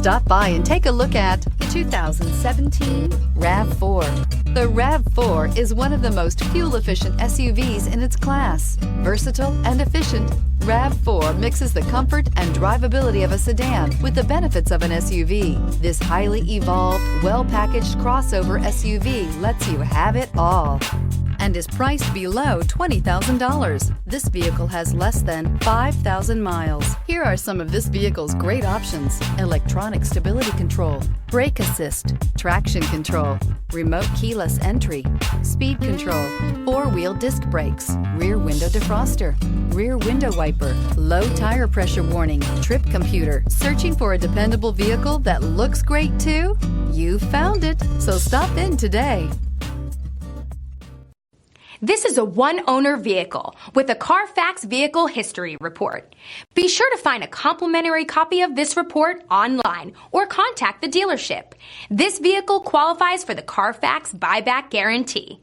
Stop by and take a look at the 2017 RAV4. The RAV4 is one of the most fuel-efficient SUVs in its class. Versatile and efficient, RAV4 mixes the comfort and drivability of a sedan with the benefits of an SUV. This highly evolved, well-packaged crossover SUV lets you have it all and is priced below $20,000. This vehicle has less than 5,000 miles. Here are some of this vehicle's great options: electronic stability control, brake assist, traction control, remote keyless entry, speed control, four-wheel disc brakes, rear window defroster, rear window wiper, low tire pressure warning, trip computer. Searching for a dependable vehicle that looks great too? You found it, so stop in today. This is a one-owner vehicle with a Carfax Vehicle History Report. Be sure to find a complimentary copy of this report online or contact the dealership. This vehicle qualifies for the Carfax Buyback Guarantee.